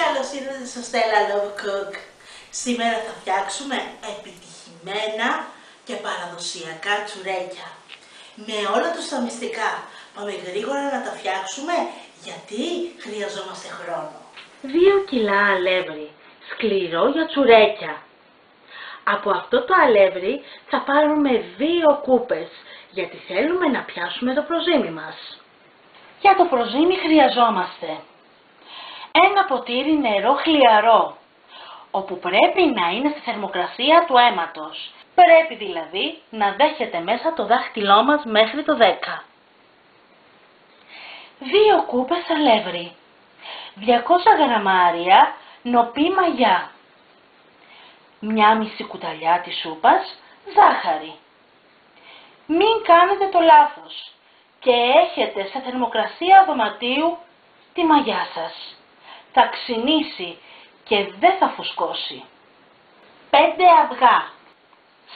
Καλώς ήρθατε στο Stella Love Cook. Σήμερα θα φτιάξουμε επιτυχημένα και παραδοσιακά τσουρέκια. Με όλα τους τα μυστικά. Πάμε γρήγορα να τα φτιάξουμε γιατί χρειαζόμαστε χρόνο. 2 κιλά αλεύρι, σκληρό για τσουρέκια. Από αυτό το αλεύρι θα πάρουμε 2 κούπες, γιατί θέλουμε να πιάσουμε το προζύμι μας. Για το προζύμι χρειαζόμαστε ένα ποτήρι νερό χλιαρό, όπου πρέπει να είναι στη θερμοκρασία του αίματος. Πρέπει δηλαδή να δέχεται μέσα το δάχτυλό μας μέχρι το 10. 2 κούπες αλεύρι, 200 γραμμάρια νοπή μαγιά, 1,5 κουταλιά της σούπας ζάχαρη. Μην κάνετε το λάθος και έχετε σε θερμοκρασία δωματίου τη μαγιά σας. Θα ξυνήσει και δεν θα φουσκώσει. 5 αυγά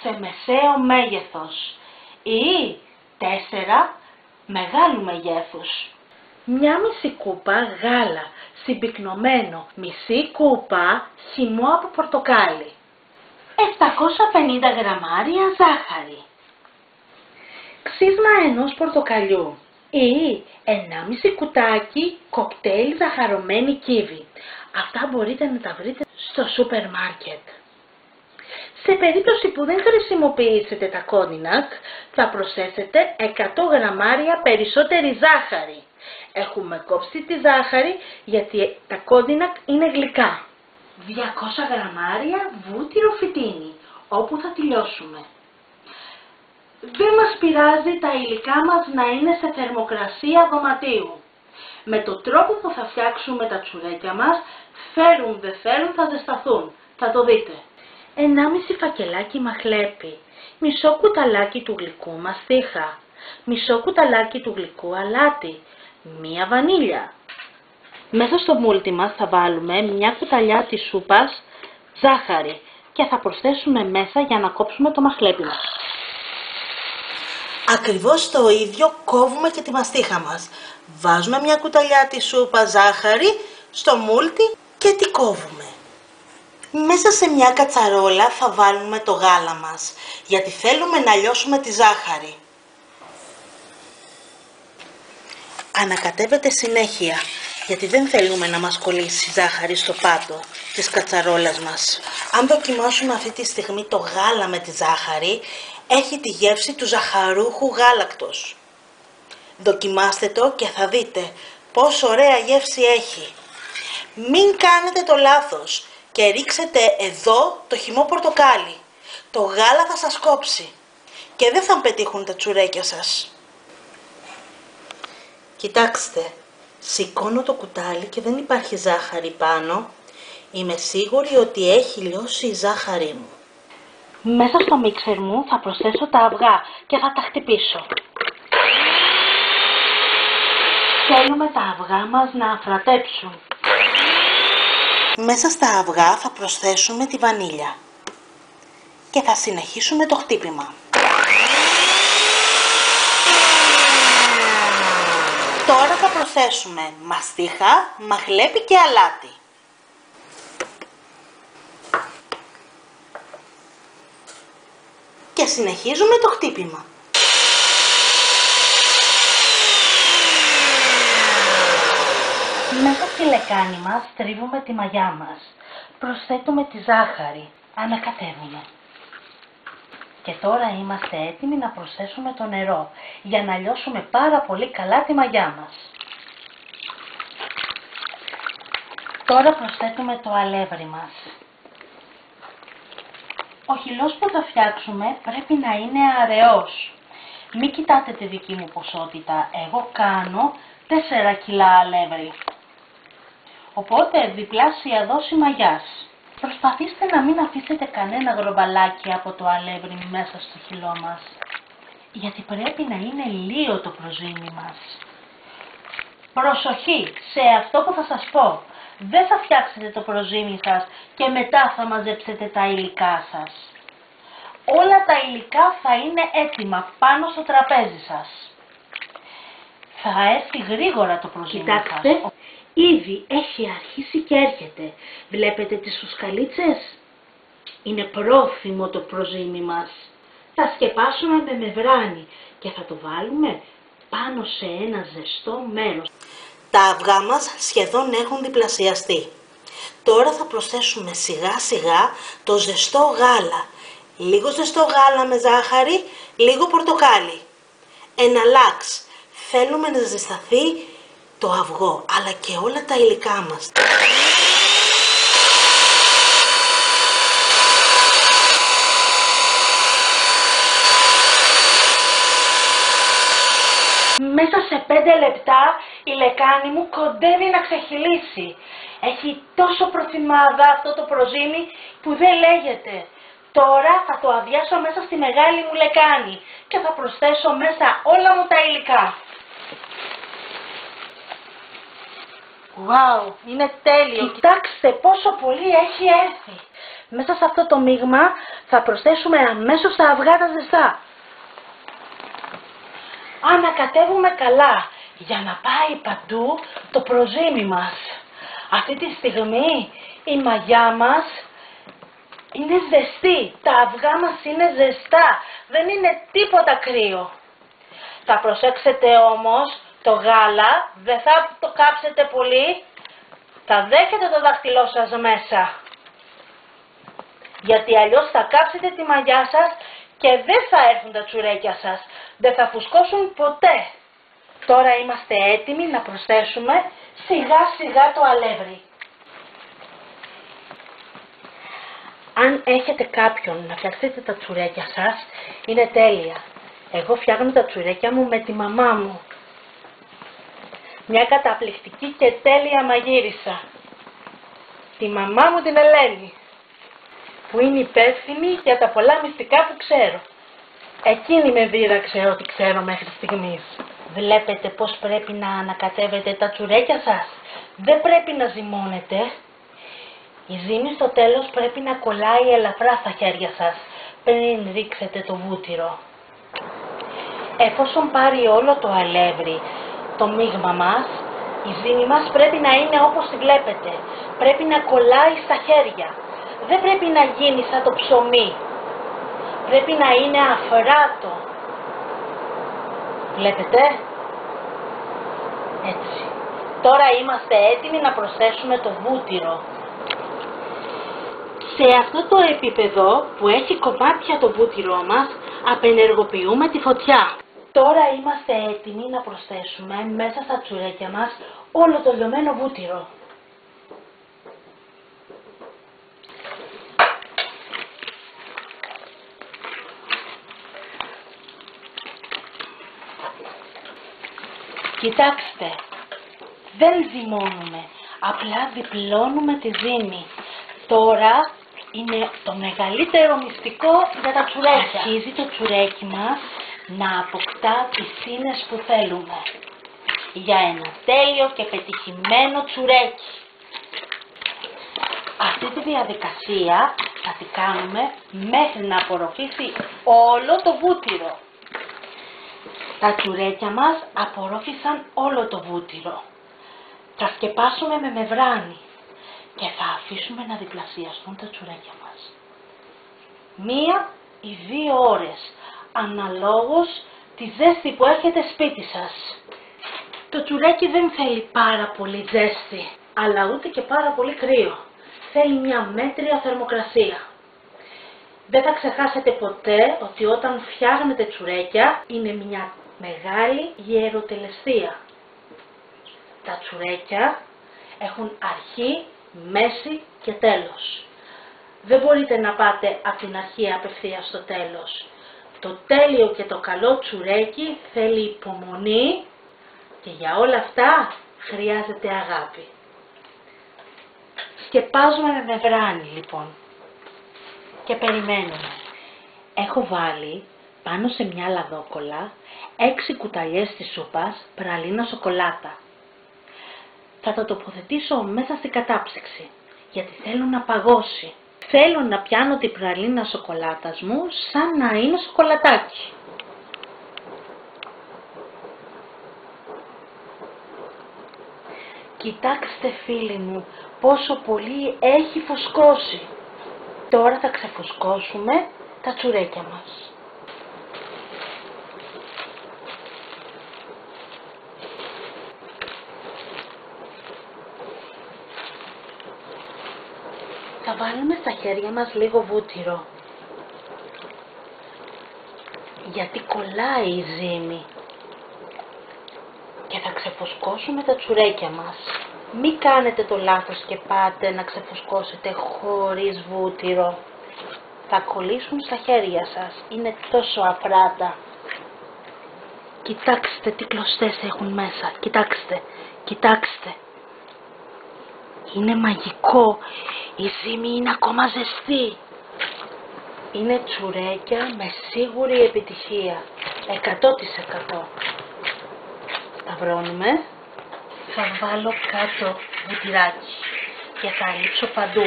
σε μεσαίο μέγεθος ή 4 μεγάλου μεγέθους. 1,5 κούπα γάλα συμπυκνωμένο, μισή κούπα χυμό από πορτοκάλι, 750 γραμμάρια ζάχαρη, ξύσμα ενός πορτοκαλιού ή 1,5 κουτάκι κοκτέιλ ζαχαρωμένη κίβη. Αυτά μπορείτε να τα βρείτε στο σούπερ μάρκετ. Σε περίπτωση που δεν χρησιμοποιήσετε τα κόντινακ, θα προσθέσετε 100 γραμμάρια περισσότερη ζάχαρη. Έχουμε κόψει τη ζάχαρη γιατί τα κόντινακ είναι γλυκά. 200 γραμμάρια βούτυρο φυτίνι, όπου θα τελειώσουμε. Δεν μας πειράζει τα υλικά μας να είναι σε θερμοκρασία δωματίου. Με τον τρόπο που θα φτιάξουμε τα τσουρέκια μας, φέρουν δεν φέρουν θα ζεσταθούν. Θα το δείτε. 1,5 φακελάκι μαχλέπι, μισό κουταλάκι του γλυκού μαστίχα, μισό κουταλάκι του γλυκού αλάτι, 1 βανίλια. Μέσα στο μούλτι μας θα βάλουμε 1 κουταλιά της σούπας ζάχαρη και θα προσθέσουμε μέσα για να κόψουμε το μαχλέπι μας. Ακριβώς το ίδιο κόβουμε και τη μαστίχα μας. Βάζουμε 1 κουταλιά της σούπα ζάχαρη στο μούλτι και τη κόβουμε. Μέσα σε 1 κατσαρόλα θα βάλουμε το γάλα μας, γιατί θέλουμε να λιώσουμε τη ζάχαρη. Ανακατεύετε συνέχεια, γιατί δεν θέλουμε να μας κολλήσει η ζάχαρη στο πάτο της κατσαρόλας μας. Αν δοκιμάσουμε αυτή τη στιγμή το γάλα με τη ζάχαρη, έχει τη γεύση του ζαχαρούχου γάλακτος. Δοκιμάστε το και θα δείτε πόσο ωραία γεύση έχει. Μην κάνετε το λάθος και ρίξετε εδώ το χυμό πορτοκάλι. Το γάλα θα σας κόψει και δεν θα πετύχουν τα τσουρέκια σας. Κοιτάξτε, σηκώνω το κουτάλι και δεν υπάρχει ζάχαρη πάνω. Είμαι σίγουρη ότι έχει λιώσει η ζάχαρη μου. Μέσα στο μίξερ μου θα προσθέσω τα αυγά και θα τα χτυπήσω. Θέλουμε τα αυγά μας να αφρατέψουν. Μέσα στα αυγά θα προσθέσουμε τη βανίλια και θα συνεχίσουμε το χτύπημα. Τώρα θα προσθέσουμε μαστίχα, μαχλέπι και αλάτι. Και συνεχίζουμε το χτύπημα. Μέσα στη λεκάνη μας τρίβουμε τη μαγιά μας. Προσθέτουμε τη ζάχαρη. Ανακατεύουμε. Και τώρα είμαστε έτοιμοι να προσθέσουμε το νερό για να λιώσουμε πάρα πολύ καλά τη μαγιά μας. Τώρα προσθέτουμε το αλεύρι μας. Ο χυλός που θα φτιάξουμε πρέπει να είναι αραιός. Μην κοιτάτε τη δική μου ποσότητα. Εγώ κάνω 4 κιλά αλεύρι. Οπότε διπλάσια δόση μαγιάς. Προσπαθήστε να μην αφήσετε κανένα γρομπαλάκι από το αλεύρι μέσα στο χυλό μας. Γιατί πρέπει να είναι λίο το προζύμι μας. Προσοχή σε αυτό που θα σας πω. Δεν θα φτιάξετε το προζύμι σας και μετά θα μαζέψετε τα υλικά σας. Όλα τα υλικά θα είναι έτοιμα πάνω στο τραπέζι σας. Θα έρθει γρήγορα το προζύμι σας. Κοιτάξτε, Ήδη έχει αρχίσει και έρχεται. Βλέπετε τις φουσκαλίτσες? Είναι πρόθυμο το προζύμι μας. Θα σκεπάσουμε με μεβράνι και θα το βάλουμε πάνω σε ένα ζεστό μέρος. Τα αυγά μας σχεδόν έχουν διπλασιαστεί. Τώρα θα προσθέσουμε σιγά σιγά το ζεστό γάλα. Λίγο ζεστό γάλα με ζάχαρη, λίγο πορτοκάλι. Εναλλάξ. Θέλουμε να ζεσταθεί το αυγό, αλλά και όλα τα υλικά μας. Μέσα σε 5 λεπτά η λεκάνη μου κοντεύει να ξεχυλήσει. Έχει τόσο προθυμάδα αυτό το προζύμι που δεν λέγεται. Τώρα θα το αδειάσω μέσα στη μεγάλη μου λεκάνη και θα προσθέσω μέσα όλα μου τα υλικά. Wow, είναι τέλειο. Κοιτάξτε πόσο πολύ έχει έρθει. Μέσα σε αυτό το μείγμα θα προσθέσουμε αμέσως τα αυγά τα ζεστά. Ανακατεύουμε καλά για να πάει παντού το προζύμι μας. Αυτή τη στιγμή η μαγιά μας είναι ζεστή. Τα αυγά μας είναι ζεστά. Δεν είναι τίποτα κρύο. Θα προσέξετε όμως το γάλα, δεν θα το κάψετε πολύ. Θα δέχετε το δάχτυλό σας μέσα. Γιατί αλλιώς θα κάψετε τη μαγιά σας και δεν θα έρθουν τα τσουρέκια σας. Δεν θα φουσκώσουν ποτέ. Τώρα είμαστε έτοιμοι να προσθέσουμε σιγά σιγά το αλεύρι. Αν έχετε κάποιον να φτιάξετε τα τσουρέκια σας, είναι τέλεια. Εγώ φτιάχνω τα τσουρέκια μου με τη μαμά μου. Μια καταπληκτική και τέλεια μαγείρισα. Τη μαμά μου την Ελένη, που είναι υπεύθυνη για τα πολλά μυστικά που ξέρω. Εκείνη με δίδαξε ό,τι ξέρω μέχρι στιγμής. Βλέπετε πώς πρέπει να ανακατεύετε τα τσουρέκια σας? Δεν πρέπει να ζυμώνετε. Η ζύμη στο τέλος πρέπει να κολλάει ελαφρά στα χέρια σας πριν ρίξετε το βούτυρο. Εφόσον πάρει όλο το αλεύρι το μείγμα μας, η ζύμη μας πρέπει να είναι όπως τη βλέπετε. Πρέπει να κολλάει στα χέρια. Δεν πρέπει να γίνει σαν το ψωμί. Πρέπει να είναι αφράτο. Βλέπετε? Έτσι. Τώρα είμαστε έτοιμοι να προσθέσουμε το βούτυρο. Σε αυτό το επίπεδο που έχει κομμάτια το βούτυρό μας, απενεργοποιούμε τη φωτιά. Τώρα είμαστε έτοιμοι να προσθέσουμε μέσα στα τσουρέκια μας όλο το λιωμένο βούτυρο. Κοιτάξτε, δεν ζυμώνουμε, απλά διπλώνουμε τη ζύμη. Τώρα είναι το μεγαλύτερο μυστικό για τα τσουρέκια. Αρχίζει το τσουρέκι μας να αποκτά τις ίνες που θέλουμε για ένα τέλειο και πετυχημένο τσουρέκι. Αυτή τη διαδικασία θα τη κάνουμε μέχρι να απορροφήσει όλο το βούτυρο. Τα τσουρέκια μας απορρόφησαν όλο το βούτυρο. Θα σκεπάσουμε με μεβράνι και θα αφήσουμε να διπλασιαστούν τα τσουρέκια μας. 1 ή 2 ώρες, αναλόγως τη ζέστη που έχετε σπίτι σας. Το τσουρέκι δεν θέλει πάρα πολύ ζέστη, αλλά ούτε και πάρα πολύ κρύο. Θέλει μια μέτρια θερμοκρασία. Δεν θα ξεχάσετε ποτέ ότι όταν φτιάχνετε τσουρέκια είναι μια μεγάλη γεροτελεστία. Τα τσουρέκια έχουν αρχή, μέση και τέλος. Δεν μπορείτε να πάτε από την αρχή απευθείας στο τέλος. Το τέλειο και το καλό τσουρέκι θέλει υπομονή και για όλα αυτά χρειάζεται αγάπη. Σκεπάζουμε με μεβράνι λοιπόν και περιμένουμε. Έχω βάλει πάνω σε μια λαδόκολλα 6 κουταλιές της σούπας πραλίνα σοκολάτα. Θα το τοποθετήσω μέσα στην κατάψυξη, γιατί θέλω να παγώσει. Θέλω να πιάνω την πραλίνα σοκολάτας μου σαν να είναι σοκολατάκι. Κοιτάξτε φίλοι μου, πόσο πολύ έχει φουσκώσει. Τώρα θα ξεφουσκώσουμε τα τσουρέκια μας. Θα βάλουμε στα χέρια μας λίγο βούτυρο, γιατί κολλάει η ζύμη, και θα ξεφουσκώσουμε τα τσουρέκια μας. Μην κάνετε το λάθος και πάτε να ξεφουσκώσετε χωρίς βούτυρο. Θα κολλήσουν στα χέρια σας, είναι τόσο αφράτα. Κοιτάξτε τι κλωστές έχουν μέσα, κοιτάξτε. Είναι μαγικό, η ζύμη είναι ακόμα ζεστή. Είναι τσουρέκια με σίγουρη επιτυχία, 100%. Σταυρώνουμε. Θα βάλω κάτω βουτυράκι και θα αλείψω παντού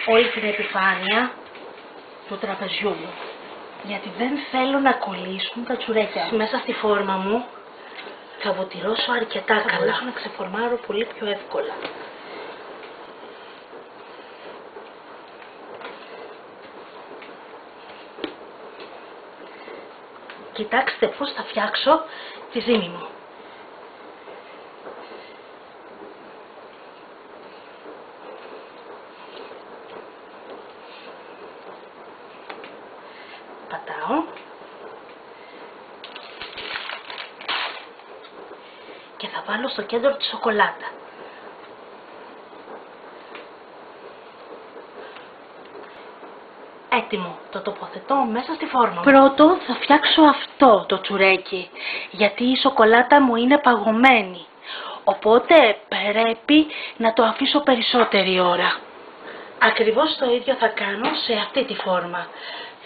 όλη την επιφάνεια του τραπεζιού μου, γιατί δεν θέλω να κολλήσουν τα τσουρέκια. Μέσα στη φόρμα μου θα βοτυρώσω αρκετά καλά, θα μπορέσω να ξεφορμάρω πολύ πιο εύκολα. Κοιτάξτε πώς θα φτιάξω τη ζύμη μου. Πατάω και θα βάλω στο κέντρο τη σοκολάτα. Έτοιμο, το τοποθετώ μέσα στη φόρμα μου. Πρώτο θα φτιάξω αυτό το τσουρέκι, γιατί η σοκολάτα μου είναι παγωμένη, οπότε πρέπει να το αφήσω περισσότερη ώρα. Ακριβώς το ίδιο θα κάνω σε αυτή τη φόρμα.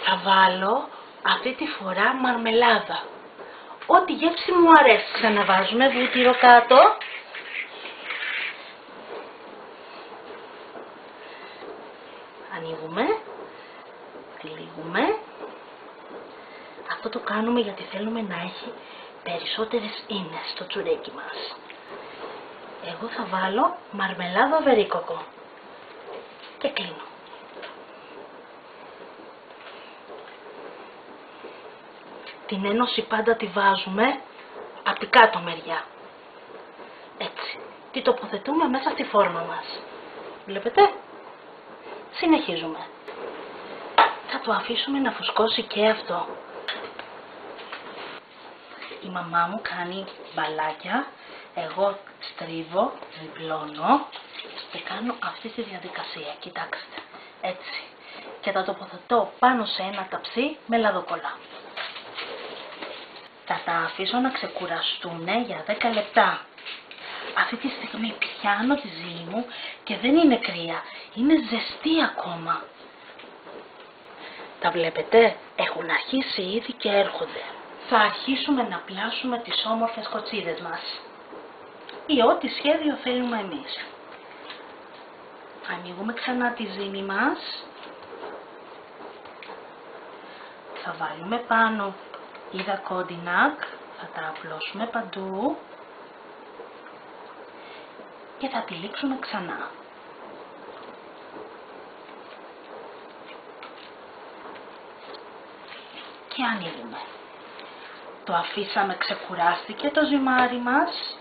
Θα βάλω αυτή τη φορά μαρμελάδα. Ό,τι γεύση μου αρέσει. Ξαναβάζουμε βούτυρο κάτω. Ανοίγουμε. Τυλίγουμε. Αυτό το κάνουμε γιατί θέλουμε να έχει περισσότερες ίνες στο τσουρέκι μας. Εγώ θα βάλω μαρμελάδα βερίκοκο. Και κλείνω. Την ένωση πάντα τη βάζουμε από την κάτω μεριά. Έτσι. Τη τοποθετούμε μέσα στη φόρμα μας. Βλέπετε? Συνεχίζουμε. Θα το αφήσουμε να φουσκώσει και αυτό. Η μαμά μου κάνει μπαλάκια. Εγώ στρίβω, διπλώνω και κάνω αυτή τη διαδικασία. Κοιτάξτε. Έτσι. Και τα τοποθετώ πάνω σε ένα ταψί με λαδοκολά. Θα τα αφήσω να ξεκουραστούν για 10 λεπτά. Αυτή τη στιγμή πιάνω τη ζύμη μου και δεν είναι κρύα, είναι ζεστή ακόμα. Τα βλέπετε, έχουν αρχίσει ήδη και έρχονται. Θα αρχίσουμε να πλάσουμε τις όμορφες κοτσίδες μας. Ή ό,τι σχέδιο θέλουμε εμείς. Ανοίγουμε ξανά τη ζύμη μας. Θα βάλουμε πάνω είδα κόντινακ, θα τα απλώσουμε παντού και θα τυλίξουμε ξανά. Και ανοίγουμε. Το αφήσαμε, ξεκουράστηκε το ζυμάρι μας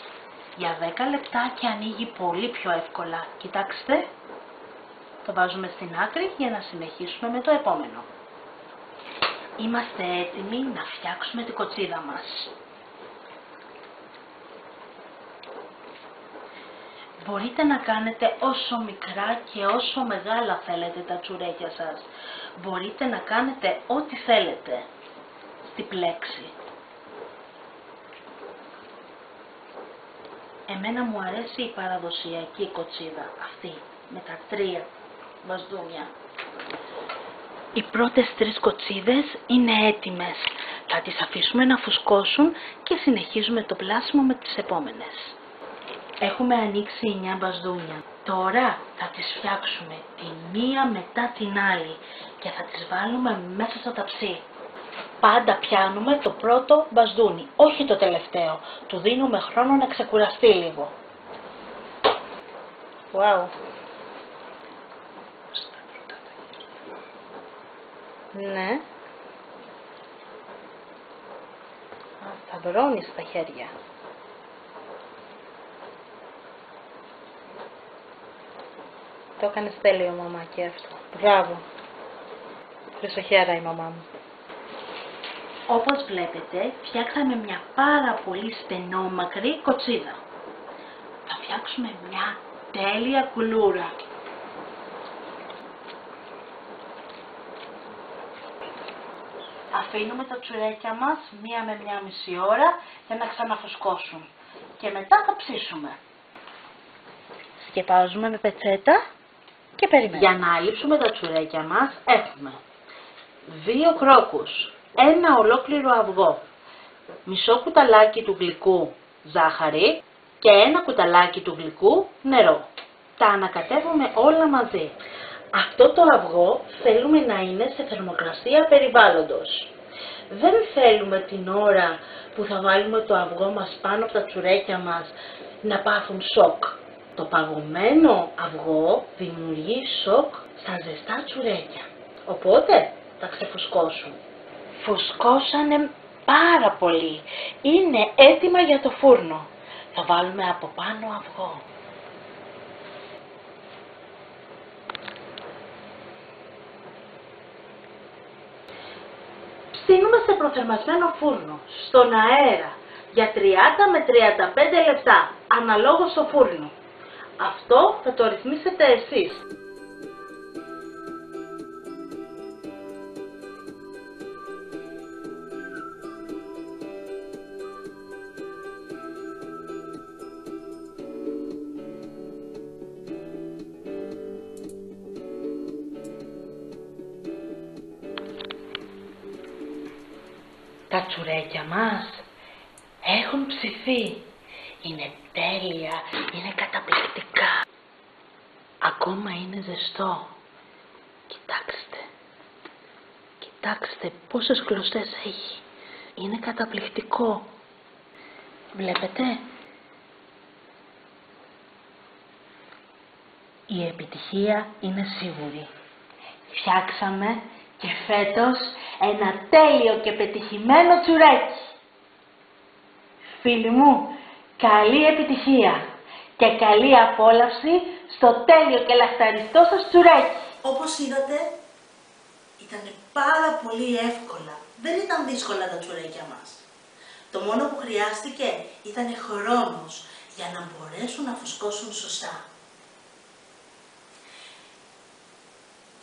για 10 λεπτά και ανοίγει πολύ πιο εύκολα. Κοιτάξτε, το βάζουμε στην άκρη για να συνεχίσουμε με το επόμενο. Είμαστε έτοιμοι να φτιάξουμε την κοτσίδα μας. Μπορείτε να κάνετε όσο μικρά και όσο μεγάλα θέλετε τα τσουρέκια σας. Μπορείτε να κάνετε ό,τι θέλετε στη πλέξη. Εμένα μου αρέσει η παραδοσιακή κοτσίδα, αυτή, με τα 3 μπασδούνια. Οι πρώτες 3 κοτσίδες είναι έτοιμες. Θα τις αφήσουμε να φουσκώσουν και συνεχίζουμε το πλάσιμο με τις επόμενες. Έχουμε ανοίξει 9 μπασδούνια. Τώρα θα τις φτιάξουμε τη μία μετά την άλλη και θα τις βάλουμε μέσα στο ταψί. Πάντα πιάνουμε το πρώτο μπασδούνι, όχι το τελευταίο. Του δίνουμε χρόνο να ξεκουραστεί λίγο. Wow. Ναι. Σταυρώνει στα χέρια. Το έκανες τέλειο, μαμάκι, αυτό. Μπράβο. Χρυσοχέρα η μαμά μου. Όπως βλέπετε, φτιάξαμε μια πάρα πολύ στενόμακρη κοτσίδα. Θα φτιάξουμε μια τέλεια κουλούρα. Αφήνουμε τα τσουρέκια μας 1 με 1,5 ώρα για να ξαναφουσκώσουν. Και μετά θα ψήσουμε. Σκεπάζουμε με πετσέτα και περιμένουμε. Για να αλείψουμε τα τσουρέκια μας έχουμε 2 κρόκους, 1 ολόκληρο αυγό, μισό κουταλάκι του γλυκού ζάχαρη και 1 κουταλάκι του γλυκού νερό. Τα ανακατεύουμε όλα μαζί. Αυτό το αυγό θέλουμε να είναι σε θερμοκρασία περιβάλλοντος. Δεν θέλουμε την ώρα που θα βάλουμε το αυγό μας πάνω από τα τσουρέκια μας να πάθουν σοκ. Το παγωμένο αυγό δημιουργεί σοκ στα ζεστά τσουρέκια. Οπότε θα ξεφουσκώσουν. Φουσκώσανε πάρα πολύ. Είναι έτοιμα για το φούρνο. Θα βάλουμε από πάνω αυγό. Ψήνουμε σε προθερμασμένο φούρνο, στον αέρα, για 30 με 35 λεπτά, αναλόγως στο φούρνο. Αυτό θα το ρυθμίσετε εσείς. Τα τσουρέκια μας έχουν ψηθεί. Είναι τέλεια, είναι καταπληκτικά. Ακόμα είναι ζεστό. Κοιτάξτε. Κοιτάξτε πόσες κλωστές έχει. Είναι καταπληκτικό. Βλέπετε. Η επιτυχία είναι σίγουρη. Φτιάξαμε και φέτος ένα τέλειο και πετυχημένο τσουρέκι. Φίλοι μου, καλή επιτυχία και καλή απόλαυση στο τέλειο και λαχταριστό σας τσουρέκι. Όπως είδατε, ήταν πάρα πολύ εύκολα. Δεν ήταν δύσκολα τα τσουρέκια μας. Το μόνο που χρειάστηκε ήταν χρόνος για να μπορέσουν να φουσκώσουν σωστά.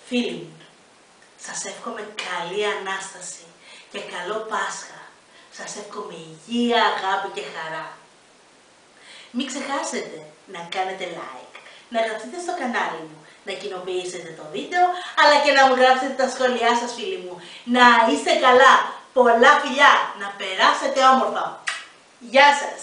Φίλοι μου, σας εύχομαι καλή Ανάσταση και καλό Πάσχα. Σας εύχομαι υγεία, αγάπη και χαρά. Μην ξεχάσετε να κάνετε like, να γραφτείτε στο κανάλι μου, να κοινοποιήσετε το βίντεο, αλλά και να μου γράψετε τα σχόλιά σας, φίλοι μου. Να είστε καλά, πολλά φιλιά, να περάσετε όμορφα. Γεια σας!